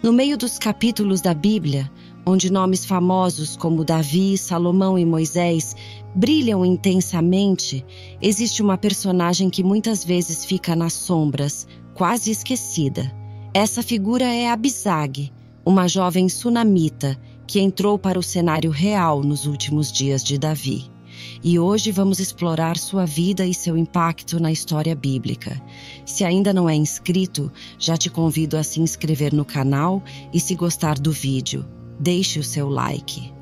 No meio dos capítulos da Bíblia, onde nomes famosos como Davi, Salomão e Moisés brilham intensamente, existe uma personagem que muitas vezes fica nas sombras, quase esquecida. Essa figura é Abisag, uma jovem sunamita que entrou para o cenário real nos últimos dias de Davi. E hoje vamos explorar sua vida e seu impacto na história bíblica. Se ainda não é inscrito, já te convido a se inscrever no canal e, se gostar do vídeo, deixe o seu like.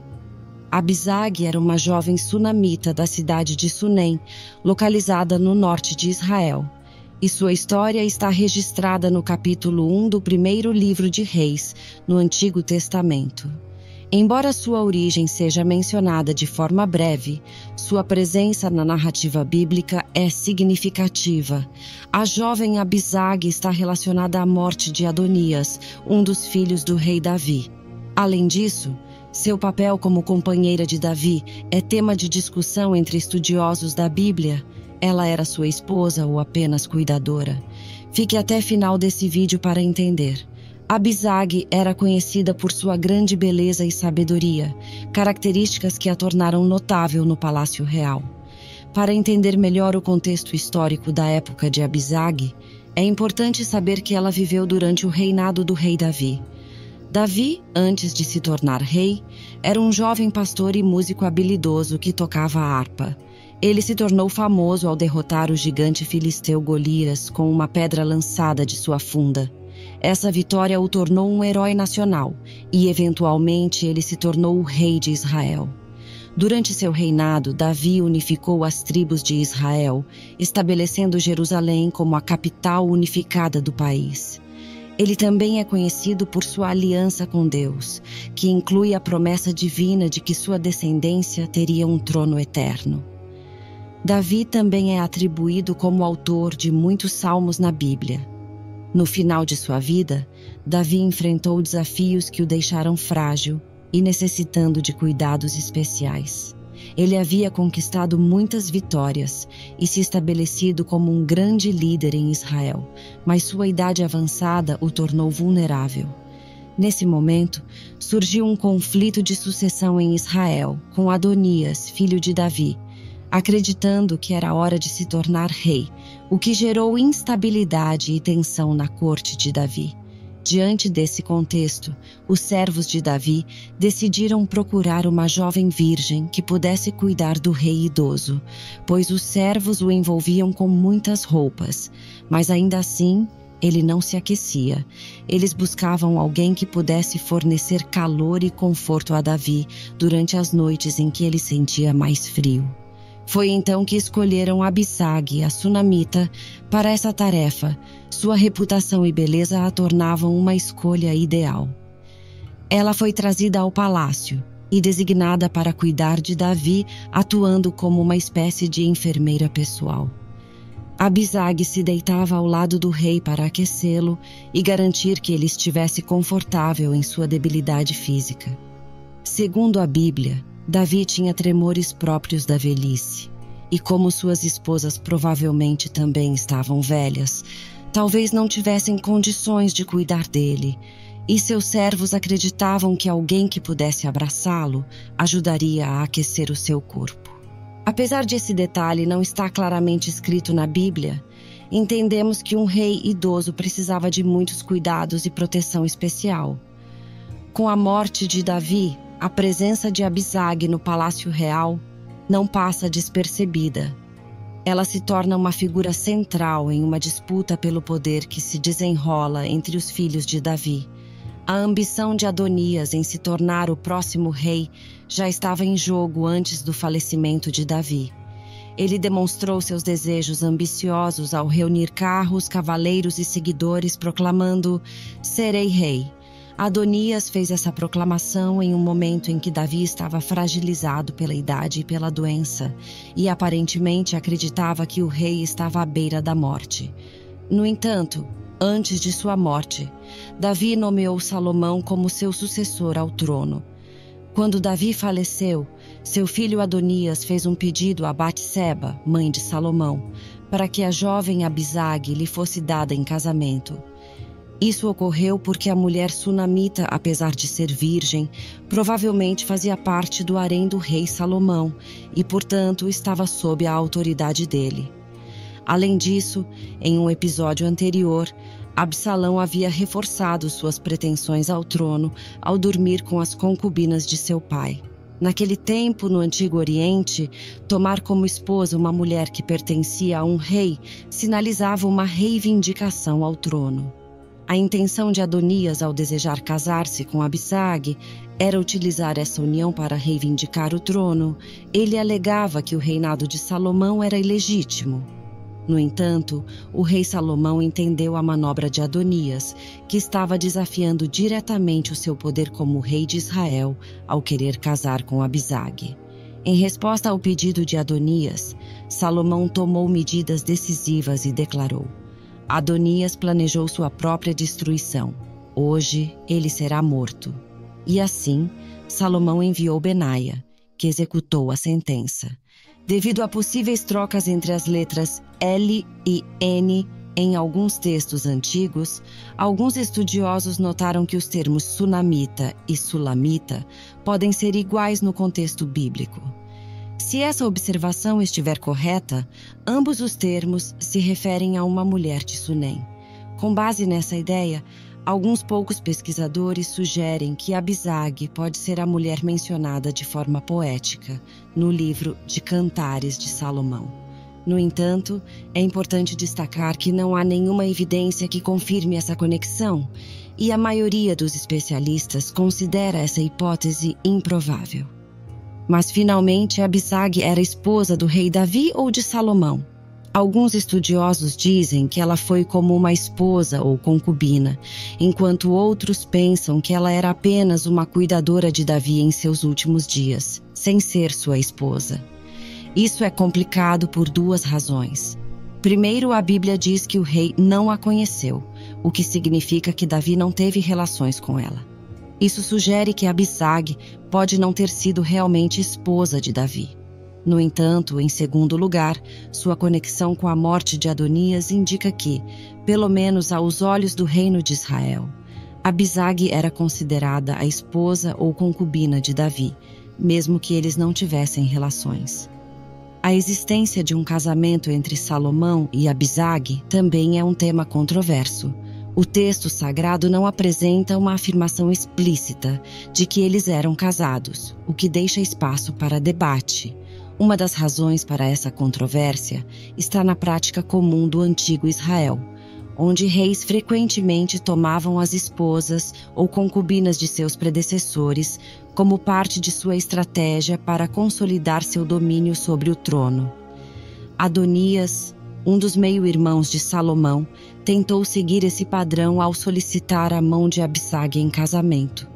Abisag era uma jovem sunamita da cidade de Sunem, localizada no norte de Israel. E sua história está registrada no capítulo 1 do primeiro livro de Reis, no Antigo Testamento. Embora sua origem seja mencionada de forma breve, sua presença na narrativa bíblica é significativa. A jovem Abisag está relacionada à morte de Adonias, um dos filhos do rei Davi. Além disso, seu papel como companheira de Davi é tema de discussão entre estudiosos da Bíblia. Ela era sua esposa ou apenas cuidadora? Fique até o final desse vídeo para entender. Abisag era conhecida por sua grande beleza e sabedoria, características que a tornaram notável no Palácio Real. Para entender melhor o contexto histórico da época de Abisag, é importante saber que ela viveu durante o reinado do rei Davi. Davi, antes de se tornar rei, era um jovem pastor e músico habilidoso que tocava a harpa. Ele se tornou famoso ao derrotar o gigante filisteu Golias com uma pedra lançada de sua funda. Essa vitória o tornou um herói nacional e, eventualmente, ele se tornou o rei de Israel. Durante seu reinado, Davi unificou as tribos de Israel, estabelecendo Jerusalém como a capital unificada do país. Ele também é conhecido por sua aliança com Deus, que inclui a promessa divina de que sua descendência teria um trono eterno. Davi também é atribuído como autor de muitos salmos na Bíblia. No final de sua vida, Davi enfrentou desafios que o deixaram frágil e necessitando de cuidados especiais. Ele havia conquistado muitas vitórias e se estabelecido como um grande líder em Israel, mas sua idade avançada o tornou vulnerável. Nesse momento, surgiu um conflito de sucessão em Israel, com Adonias, filho de Davi, acreditando que era hora de se tornar rei, o que gerou instabilidade e tensão na corte de Davi. Diante desse contexto, os servos de Davi decidiram procurar uma jovem virgem que pudesse cuidar do rei idoso, pois os servos o envolviam com muitas roupas, mas ainda assim ele não se aquecia. Eles buscavam alguém que pudesse fornecer calor e conforto a Davi durante as noites em que ele sentia mais frio. Foi então que escolheram Abisag, a sunamita, para essa tarefa. Sua reputação e beleza a tornavam uma escolha ideal. Ela foi trazida ao palácio e designada para cuidar de Davi, atuando como uma espécie de enfermeira pessoal. Abisag se deitava ao lado do rei para aquecê-lo e garantir que ele estivesse confortável em sua debilidade física. Segundo a Bíblia, Davi tinha tremores próprios da velhice, e como suas esposas provavelmente também estavam velhas, talvez não tivessem condições de cuidar dele, e seus servos acreditavam que alguém que pudesse abraçá-lo ajudaria a aquecer o seu corpo. Apesar de esse detalhe não estar claramente escrito na Bíblia, entendemos que um rei idoso precisava de muitos cuidados e proteção especial. Com a morte de Davi, a presença de Abisag no Palácio Real não passa despercebida. Ela se torna uma figura central em uma disputa pelo poder que se desenrola entre os filhos de Davi. A ambição de Adonias em se tornar o próximo rei já estava em jogo antes do falecimento de Davi. Ele demonstrou seus desejos ambiciosos ao reunir carros, cavaleiros e seguidores, proclamando: "Serei rei." Adonias fez essa proclamação em um momento em que Davi estava fragilizado pela idade e pela doença, e aparentemente acreditava que o rei estava à beira da morte. No entanto, antes de sua morte, Davi nomeou Salomão como seu sucessor ao trono. Quando Davi faleceu, seu filho Adonias fez um pedido a Batseba, mãe de Salomão, para que a jovem Abisag lhe fosse dada em casamento. Isso ocorreu porque a mulher sunamita, apesar de ser virgem, provavelmente fazia parte do harém do rei Salomão e, portanto, estava sob a autoridade dele. Além disso, em um episódio anterior, Absalão havia reforçado suas pretensões ao trono ao dormir com as concubinas de seu pai. Naquele tempo, no Antigo Oriente, tomar como esposa uma mulher que pertencia a um rei sinalizava uma reivindicação ao trono. A intenção de Adonias ao desejar casar-se com Abisag era utilizar essa união para reivindicar o trono. Ele alegava que o reinado de Salomão era ilegítimo. No entanto, o rei Salomão entendeu a manobra de Adonias, que estava desafiando diretamente o seu poder como rei de Israel ao querer casar com Abisag. Em resposta ao pedido de Adonias, Salomão tomou medidas decisivas e declarou: Adonias planejou sua própria destruição. Hoje ele será morto. E assim, Salomão enviou Benaia, que executou a sentença. Devido a possíveis trocas entre as letras L e N em alguns textos antigos, alguns estudiosos notaram que os termos sunamita e sulamita podem ser iguais no contexto bíblico. Se essa observação estiver correta, ambos os termos se referem a uma mulher de Sunem. Com base nessa ideia, alguns poucos pesquisadores sugerem que Abisag pode ser a mulher mencionada de forma poética no livro de Cantares de Salomão. No entanto, é importante destacar que não há nenhuma evidência que confirme essa conexão, e a maioria dos especialistas considera essa hipótese improvável. Mas, finalmente, Abisag era esposa do rei Davi ou de Salomão? Alguns estudiosos dizem que ela foi como uma esposa ou concubina, enquanto outros pensam que ela era apenas uma cuidadora de Davi em seus últimos dias, sem ser sua esposa. Isso é complicado por duas razões. Primeiro, a Bíblia diz que o rei não a conheceu, o que significa que Davi não teve relações com ela. Isso sugere que Abisag pode não ter sido realmente esposa de Davi. No entanto, em segundo lugar, sua conexão com a morte de Adonias indica que, pelo menos aos olhos do reino de Israel, Abisag era considerada a esposa ou concubina de Davi, mesmo que eles não tivessem relações. A existência de um casamento entre Salomão e Abisag também é um tema controverso. O texto sagrado não apresenta uma afirmação explícita de que eles eram casados, o que deixa espaço para debate. Uma das razões para essa controvérsia está na prática comum do antigo Israel, onde reis frequentemente tomavam as esposas ou concubinas de seus predecessores como parte de sua estratégia para consolidar seu domínio sobre o trono. Adonias, um dos meio-irmãos de Salomão, tentou seguir esse padrão ao solicitar a mão de Abisag em casamento.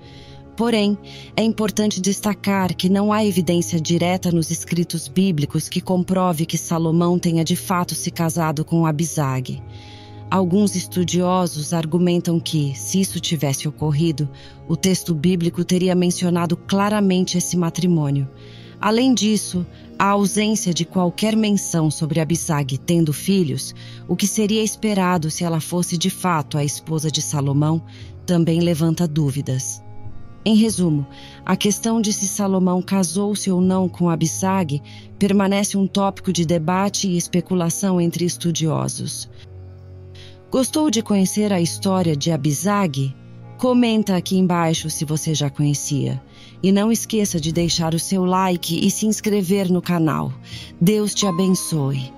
Porém, é importante destacar que não há evidência direta nos escritos bíblicos que comprove que Salomão tenha de fato se casado com Abisag. Alguns estudiosos argumentam que, se isso tivesse ocorrido, o texto bíblico teria mencionado claramente esse matrimônio. Além disso, a ausência de qualquer menção sobre Abisag tendo filhos, o que seria esperado se ela fosse de fato a esposa de Salomão, também levanta dúvidas. Em resumo, a questão de se Salomão casou-se ou não com Abisag permanece um tópico de debate e especulação entre estudiosos. Gostou de conhecer a história de Abisag? Comenta aqui embaixo se você já conhecia. E não esqueça de deixar o seu like e se inscrever no canal. Deus te abençoe.